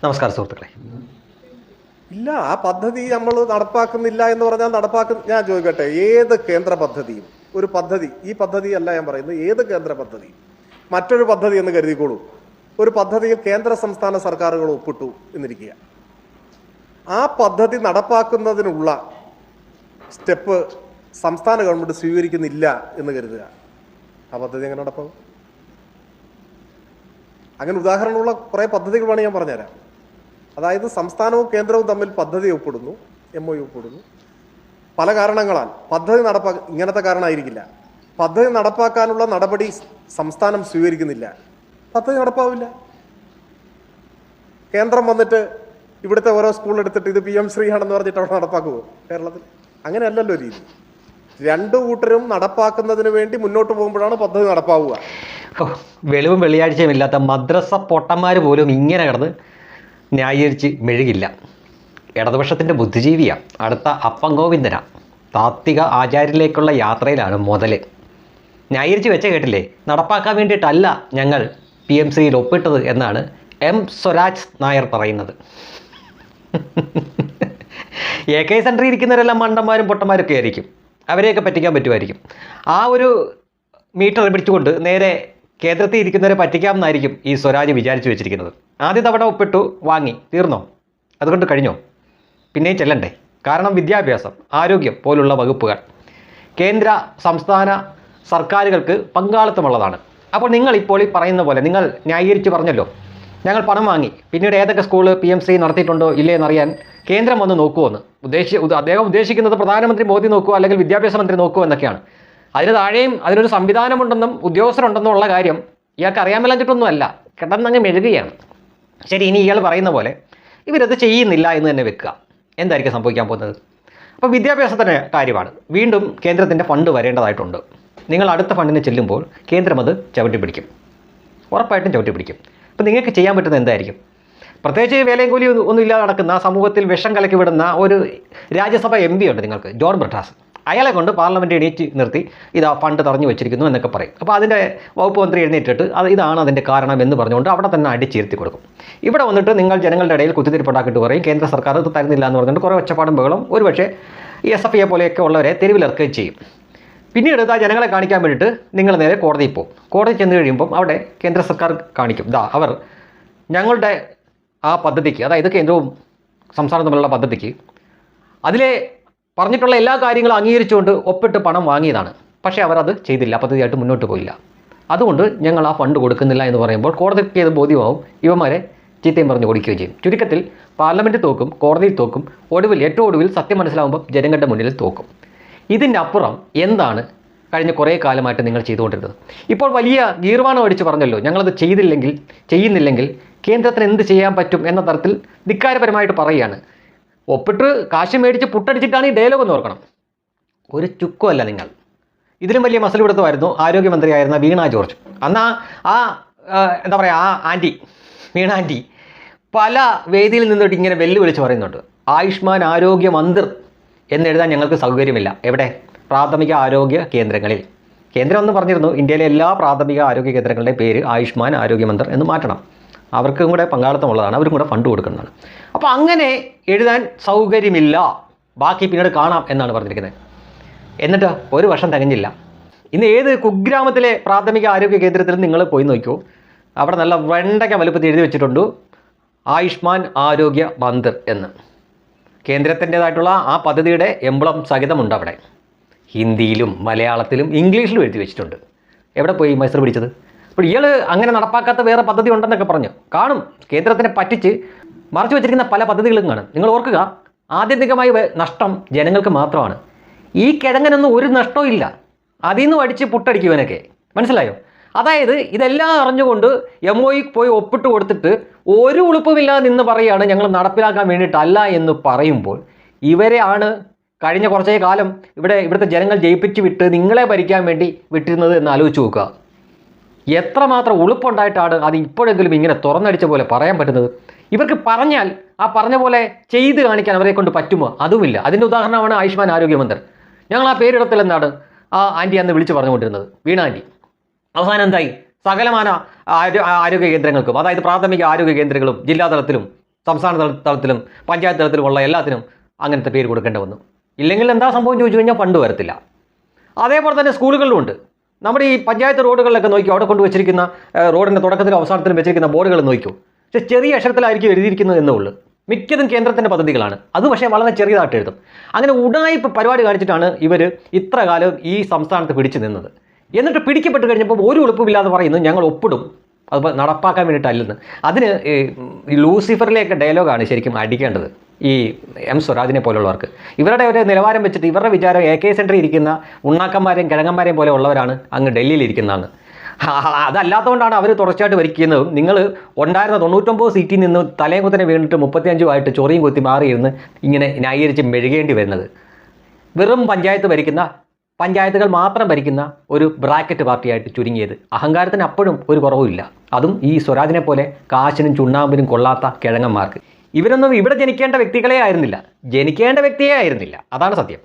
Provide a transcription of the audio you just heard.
നമസ്കാരം സുഹൃത്തുക്കളെ. ഇല്ല, ആ പദ്ധതി നമ്മൾ നടപ്പാക്കുന്നില്ല എന്ന് പറഞ്ഞാൽ ഞാൻ ചോദിക്കട്ടെ, ഏത് കേന്ദ്ര പദ്ധതിയും ഒരു പദ്ധതി, ഈ പദ്ധതി അല്ല ഞാൻ പറയുന്നത്, ഏത് കേന്ദ്ര പദ്ധതി മറ്റൊരു പദ്ധതി എന്ന് കരുതിക്കോളൂ, ഒരു പദ്ധതിയിൽ കേന്ദ്ര സംസ്ഥാന സർക്കാരുകൾ ഒപ്പിട്ടു എന്നിരിക്കുക, ആ പദ്ധതി നടപ്പാക്കുന്നതിനുള്ള സ്റ്റെപ്പ് സംസ്ഥാന ഗവൺമെന്റ് സ്വീകരിക്കുന്നില്ല എന്ന് കരുതുക, ആ പദ്ധതി എങ്ങനെ നടപ്പാകും? അങ്ങനെ ഉദാഹരണമുള്ള കുറേ പദ്ധതികൾ വേണമെങ്കിൽ ഞാൻ പറഞ്ഞുതരാം. അതായത് സംസ്ഥാനവും കേന്ദ്രവും തമ്മിൽ പദ്ധതി ഒപ്പിടുന്നു, MOU ഒപ്പിടുന്നു. പല കാരണങ്ങളാൽ പദ്ധതി ഇങ്ങനത്തെ കാരണമായിരിക്കില്ല, പദ്ധതി നടപ്പാക്കാനുള്ള നടപടി സംസ്ഥാനം സ്വീകരിക്കുന്നില്ല, പദ്ധതി നടപ്പാവില്ല. കേന്ദ്രം വന്നിട്ട് ഇവിടുത്തെ ഓരോ സ്കൂൾ എടുത്തിട്ട് ഇത് PM ശ്രീ ആണെന്ന് പറഞ്ഞിട്ട് അവിടെ നടപ്പാക്കുമോ കേരളത്തിൽ? അങ്ങനെയല്ലല്ലോ രീതി. രണ്ടു കൂട്ടരും നടപ്പാക്കുന്നതിന് വേണ്ടി മുന്നോട്ട് പോകുമ്പോഴാണ് പദ്ധതി നടപ്പാവുക. വെളിവും വെള്ളിയാഴ്ചയും ഇല്ലാത്ത മദ്രസ പൊട്ടന്മാർ പോലും ഇങ്ങനെ കിടന്ന് ന്യായീകരിച്ച് മെഴുകില്ല. ഇടതുപക്ഷത്തിൻ്റെ ബുദ്ധിജീവിയാണ്, അടുത്ത അപ്പം ഗോവിന്ദന താത്വിക ആചാര്യയിലേക്കുള്ള യാത്രയിലാണ് മുതൽ. ന്യായീകരിച്ച് വെച്ച കേട്ടില്ലേ, നടപ്പാക്കാൻ വേണ്ടിയിട്ടല്ല ഞങ്ങൾ PMCയിൽ ഒപ്പിട്ടത് എന്നാണ് M സ്വരാജ് നായർ പറയുന്നത്. AK സെൻറ്ററിൽ ഇരിക്കുന്നവരെല്ലാം മണ്ടന്മാരും പൊട്ടന്മാരൊക്കെ ആയിരിക്കും, അവരെയൊക്കെ പറ്റിക്കാൻ പറ്റുമായിരിക്കും. ആ ഒരു മീറ്റർ പിടിച്ചുകൊണ്ട് നേരെ കേന്ദ്രത്തിൽ ഇരിക്കുന്നവരെ പറ്റിക്കാമെന്നായിരിക്കും ഈ സ്വരാജ് വിചാരിച്ചു വെച്ചിരിക്കുന്നത്. ആദ്യ തവണ ഒപ്പിട്ടു, വാങ്ങി, തീർന്നോ? അതുകൊണ്ട് കഴിഞ്ഞോ? പിന്നെയും ചെല്ലണ്ടേ? കാരണം വിദ്യാഭ്യാസം, ആരോഗ്യം പോലുള്ള വകുപ്പുകൾ കേന്ദ്ര സംസ്ഥാന സർക്കാരുകൾക്ക് പങ്കാളിത്തമുള്ളതാണ്. അപ്പോൾ നിങ്ങൾ ഇപ്പോൾ ഈ പറയുന്ന പോലെ നിങ്ങൾ ന്യായീകരിച്ച് പറഞ്ഞല്ലോ, ഞങ്ങൾ പണം വാങ്ങി, പിന്നീട് ഏതൊക്കെ സ്കൂള് PMC നടത്തിയിട്ടുണ്ടോ ഇല്ലേ എന്നറിയാൻ കേന്ദ്രം വന്ന് നോക്കുമെന്ന് അദ്ദേഹം ഉദ്ദേശിക്കുന്നത് പ്രധാനമന്ത്രി മോദി നോക്കുമോ അല്ലെങ്കിൽ വിദ്യാഭ്യാസ മന്ത്രി നോക്കുമോ എന്നൊക്കെയാണ്. അതിന് താഴെയും അതിനൊരു സംവിധാനമുണ്ടെന്നും ഉദ്യോഗസ്ഥരുണ്ടെന്നും ഉള്ള കാര്യം ഇയാൾക്ക് അറിയാൻ മേലാഞ്ഞിട്ടൊന്നുമല്ല, കിടന്നങ്ങ് മെഴുകുകയാണ്. ശരി, ഇനി ഇയാൾ പറയുന്ന പോലെ ഇവരത് ചെയ്യുന്നില്ല എന്ന് തന്നെ വെക്കുക, എന്തായിരിക്കും സംഭവിക്കാൻ പോകുന്നത്? അപ്പോൾ വിദ്യാഭ്യാസത്തിൻ്റെ കാര്യമാണ്, വീണ്ടും കേന്ദ്രത്തിൻ്റെ ഫണ്ട് വരേണ്ടതായിട്ടുണ്ട്. നിങ്ങൾ അടുത്ത ഫണ്ടിന് ചെല്ലുമ്പോൾ കേന്ദ്രം അത് ചവിട്ടി പിടിക്കും, ഉറപ്പായിട്ടും ചവിട്ടി പിടിക്കും. അപ്പോൾ നിങ്ങൾക്ക് ചെയ്യാൻ പറ്റുന്നത് എന്തായിരിക്കും? പ്രത്യേകിച്ച് വേലയും കൂലി ഒന്നും ഇല്ലാതെ നടക്കുന്ന, സമൂഹത്തിൽ വിഷം കലക്കി വിടുന്ന ഒരു രാജ്യസഭ MP ഉണ്ട് നിങ്ങൾക്ക്, ജോൺ ബ്രിട്ടാസ്. അയാളെ കൊണ്ട് പാർലമെൻറ്റ് എണീറ്റ് നിർത്തി ഇതാ ഫണ്ട് തടഞ്ഞു വെച്ചിരിക്കുന്നു എന്നൊക്കെ പറയും. അപ്പോൾ അതിൻ്റെ വകുപ്പ് മന്ത്രി എഴുന്നേറ്റിട്ട് ഇതാണ് അതിൻ്റെ കാരണം എന്ന് പറഞ്ഞുകൊണ്ട് അവിടെ തന്നെ അടിച്ചിരുത്തി കൊടുക്കും. ഇവിടെ വന്നിട്ട് നിങ്ങൾ ജനങ്ങളുടെ ഇടയിൽ കുത്തിത്തിരിപ്പുണ്ടാക്കിയിട്ട് പറയും കേന്ദ്ര സർക്കാർ ഇത് തരുന്നില്ല എന്ന് പറഞ്ഞിട്ട് കുറേ ഒച്ചപ്പാടും ബഹളം, ഒരുപക്ഷെ SFI പോലെയൊക്കെ ഉള്ളവരെ തെരുവിലിറക്കുകയും ചെയ്യും. പിന്നീട് ജനങ്ങളെ കാണിക്കാൻ വേണ്ടിയിട്ട് നിങ്ങൾ നേരെ കോടതിയിൽ പോകും. കോടതി ചെന്ന് കഴിയുമ്പം അവിടെ കേന്ദ്ര സർക്കാർ കാണിക്കും, അവർ ഞങ്ങളുടെ ആ പദ്ധതിക്ക്, അതായത് കേന്ദ്രവും സംസ്ഥാനവും തമ്മിലുള്ള പദ്ധതിക്ക് അതിലെ പറഞ്ഞിട്ടുള്ള എല്ലാ കാര്യങ്ങളും അംഗീകരിച്ചുകൊണ്ട് ഒപ്പിട്ട് പണം വാങ്ങിയതാണ്, പക്ഷേ അവരത് ചെയ്തില്ല, പദ്ധതിയായിട്ട് മുന്നോട്ട് പോയില്ല, അതുകൊണ്ട് ഞങ്ങൾ ആ ഫണ്ട് കൊടുക്കുന്നില്ല എന്ന് പറയുമ്പോൾ കോടതിക്ക് ഇത് ബോധ്യമാവും, ഇവന്മാരെ ചീത്തയും പറഞ്ഞ് ഓടിക്കുകയും ചെയ്യും. ചുരുക്കത്തിൽ പാർലമെൻറ്റ് തോക്കും, കോടതിയിൽ തോക്കും, ഏറ്റവും ഒടുവിൽ സത്യം മനസ്സിലാവുമ്പോൾ ജനങ്ങളുടെ മുന്നിൽ തോക്കും. ഇതിൻ്റെ അപ്പുറം എന്താണ് കഴിഞ്ഞ കുറേ കാലമായിട്ട് നിങ്ങൾ ചെയ്തുകൊണ്ടിരുന്നത്? ഇപ്പോൾ വലിയ ഗീർവാണം അടിച്ച് പറഞ്ഞല്ലോ, ഞങ്ങളത് ചെയ്യുന്നില്ലെങ്കിൽ കേന്ദ്രത്തിന് എന്ത് ചെയ്യാൻ പറ്റും എന്ന തരത്തിൽ ധിക്കാരപരമായിട്ട് പറയുകയാണ്. ഒപ്പിട്ട് കാശ് മേടിച്ച് പുട്ടടിച്ചിട്ടാണ് ഈ ഡയലോഗ് എന്ന് ഓർക്കണം. ഒരു ചുക്കുമല്ല നിങ്ങൾ. ഇതിലും വലിയ മസൽ പിടുത്തമായിരുന്നു ആരോഗ്യമന്ത്രിയായിരുന്ന വീണ ജോർജ്. അന്ന് എന്താ പറയുക, ആ ആൻറ്റി വീണ ആൻറ്റി പല വേദിയിൽ നിന്നിട്ട് ഇങ്ങനെ വെല്ലുവിളിച്ച് പറയുന്നുണ്ട്, ആയുഷ്മാൻ ആരോഗ്യ മന്ദിർ എന്നെഴുതാൻ ഞങ്ങൾക്ക് സൗകര്യമില്ല. എവിടെ? പ്രാഥമിക ആരോഗ്യ കേന്ദ്രങ്ങളിൽ. കേന്ദ്രം എന്ന് പറഞ്ഞിരുന്നു ഇന്ത്യയിലെ എല്ലാ പ്രാഥമിക ആരോഗ്യ കേന്ദ്രങ്ങളുടെയും പേര് ആയുഷ്മാൻ ആരോഗ്യ മന്ദിർ എന്ന് മാറ്റണം, അവർക്കും കൂടെ പങ്കാളിത്തമുള്ളതാണ്, അവരും കൂടെ ഫണ്ട് കൊടുക്കുന്നതാണ്. അപ്പോൾ അങ്ങനെ എഴുതാൻ സൗകര്യമില്ല, ബാക്കി പിന്നീട് കാണാം എന്നാണ് പറഞ്ഞിരിക്കുന്നത്. എന്നിട്ട് ഒരു വർഷം തികഞ്ഞില്ല. ഇന്ന് ഏത് കുഗ്രാമത്തിലെ പ്രാഥമിക ആരോഗ്യ കേന്ദ്രത്തിലും നിങ്ങൾ പോയി നോക്കിയോ, അവിടെ നല്ല വെണ്ടയ്ക്ക വലുപ്പത്തിൽ എഴുതി വെച്ചിട്ടുണ്ട് ആയുഷ്മാൻ ആരോഗ്യ മന്ദിർ എന്ന്. കേന്ദ്രത്തിൻ്റേതായിട്ടുള്ള ആ പദ്ധതിയുടെ എംബ്ലം സഹിതമുണ്ട് അവിടെ, ഹിന്ദിയിലും മലയാളത്തിലും ഇംഗ്ലീഷിലും എഴുതി വെച്ചിട്ടുണ്ട്. എവിടെ പോയി മൈസൂർ പിടിച്ചത്? അപ്പോൾ ഇയാൾ അങ്ങനെ നടപ്പാക്കാത്ത വേറെ പദ്ധതി ഉണ്ടെന്നൊക്കെ പറഞ്ഞു കാണും. കേന്ദ്രത്തിനെ പറ്റിച്ച് മറച്ചു വെച്ചിരിക്കുന്ന പല പദ്ധതികളും കാണും. നിങ്ങൾ ഓർക്കുക, ആത്യന്തികമായി നഷ്ടം ജനങ്ങൾക്ക് മാത്രമാണ്. ഈ കിഴങ്ങനൊന്നും ഒരു നഷ്ടവും ഇല്ല, അതിൽ നിന്ന് അടിച്ച് പുട്ടടിക്കുവാനൊക്കെ, മനസ്സിലായോ? അതായത് ഇതെല്ലാം അറിഞ്ഞുകൊണ്ട് MOU പോയി ഒപ്പിട്ട് കൊടുത്തിട്ട് ഒരു ഉളുപ്പുമില്ലാതെ നിന്ന് പറയുകയാണ് ഞങ്ങൾ നടപ്പിലാക്കാൻ വേണ്ടിയിട്ടല്ല എന്ന് പറയുമ്പോൾ, ഇവരെയാണ് കഴിഞ്ഞ കുറച്ചേ കാലം ഇവിടുത്തെ ജനങ്ങൾ ജയിപ്പിച്ച് വിട്ട് നിങ്ങളെ ഭരിക്കാൻ വേണ്ടി വിട്ടിരുന്നത് എന്ന് ആലോചിച്ച് നോക്കുക. എത്രമാത്രം ഉളുപ്പുണ്ടായിട്ടാണ് അത് ഇപ്പോഴെങ്കിലും ഇങ്ങനെ തുറന്നടിച്ച പോലെ പറയാൻ പറ്റുന്നത്? ഇവർക്ക് പറഞ്ഞാൽ ആ പറഞ്ഞ പോലെ ചെയ്ത് കാണിക്കാൻ അവരെ കൊണ്ട് പറ്റുമോ? അതുമില്ല. അതിൻ്റെ ഉദാഹരണമാണ് ആയുഷ്മാൻ ആരോഗ്യ മന്ദിർ. ഞങ്ങൾ ആ പേരിടത്തിൽ എന്താണ് ആ ആൻറ്റി അന്ന് വിളിച്ച് പറഞ്ഞുകൊണ്ടിരുന്നത്, വീണ ആൻറ്റി. അവസാനം എന്തായി? സകലമാന ആരോഗ്യ കേന്ദ്രങ്ങൾക്കും, അതായത് പ്രാഥമിക ആരോഗ്യ കേന്ദ്രങ്ങളും ജില്ലാതലത്തിലും സംസ്ഥാന തലത്തിലും പഞ്ചായത്ത് തലത്തിലുമുള്ള എല്ലാത്തിനും അങ്ങനത്തെ പേര് കൊടുക്കേണ്ടി വന്നു. ഇല്ലെങ്കിൽ എന്താ സംഭവം ചോദിച്ചു കഴിഞ്ഞാൽ ഫണ്ട് വരത്തില്ല. അതേപോലെ തന്നെ സ്കൂളുകളിലുമുണ്ട്. നമ്മുടെ ഈ പഞ്ചായത്ത് റോഡുകളിലൊക്കെ നോക്കിയോ, അവിടെ കൊണ്ട് വെച്ചിരിക്കുന്ന റോഡിൻ്റെ തുടക്കത്തിലും അവസാനത്തിലും വെച്ചിരിക്കുന്ന ബോർഡുകൾ നോക്കിയോ, പക്ഷേ ചെറിയ അക്ഷരത്തിലായിരിക്കും എഴുതിയിരിക്കുന്നത് എന്നേ ഉള്ളൂ. മിക്കതും കേന്ദ്രത്തിൻ്റെ പദ്ധതികളാണ്. അത് പക്ഷേ വളരെ ചെറിയതായിട്ട് എഴുതും. അങ്ങനെ ഉടായിപ്പ് പരിപാടി കാണിച്ചിട്ടാണ് ഇവർ ഇത്ര കാലം ഈ സംസ്ഥാനത്ത് പിടിച്ചു നിന്നത്. എന്നിട്ട് പിടിക്കപ്പെട്ട് കഴിഞ്ഞപ്പോൾ ഒരു എളുപ്പമില്ലാതെ പറയുന്നത് ഞങ്ങൾ ഒപ്പിടും, അത് നടപ്പാക്കാൻ വേണ്ടിയിട്ടല്ലെന്ന്. അതിന് ഈ ലൂസിഫറിലെയൊക്കെ ഡയലോഗാണ് ശരിക്കും അടിക്കേണ്ടത് ഈ എം സ്വരാജിനെ പോലുള്ളവർക്ക്. ഇവരുടെ ഒരു നിലവാരം വെച്ചിട്ട് ഇവരുടെ വിചാരം AK സെൻറ്ററിൽ ഇരിക്കുന്ന ഉണ്ണാക്കന്മാരെയും കിഴങ്ങന്മാരെയും പോലെ ഉള്ളവരാണ് അങ്ങ് ഡൽഹിയിൽ ഇരിക്കുന്നതാണ്. അതല്ലാത്തതുകൊണ്ടാണ് അവർ തുടർച്ചയായിട്ട് ഭരിക്കുന്നതും. നിങ്ങൾ ഉണ്ടായിരുന്ന 99 സീറ്റിൽ നിന്ന് തലയും കുത്തനെ വീണിട്ട് 35 ചൊറിയും കുത്തി മാറിയിരുന്ന് ഇങ്ങനെ ന്യായീകരിച്ച് മെഴുകേണ്ടി വരുന്നത്. വെറും പഞ്ചായത്തുകൾ മാത്രം ഭരിക്കുന്ന ഒരു ബ്രാക്കറ്റ് പാർട്ടിയായിട്ട് ചുരുങ്ങിയത്. അഹങ്കാരത്തിന് അപ്പോഴും ഒരു കുറവുമില്ല. അതും ഈ സ്വരാജിനെ പോലെ കാശിനും ചുണ്ണാമ്പിനും കൊള്ളാത്ത കിഴങ്ങന്മാർക്ക്. ഇവരൊന്നും ഇവിടെ ജനിക്കേണ്ട വ്യക്തികളെ ആയിരുന്നില്ല, ജനിക്കേണ്ട വ്യക്തിയെ ആയിരുന്നില്ല. അതാണ് സത്യം.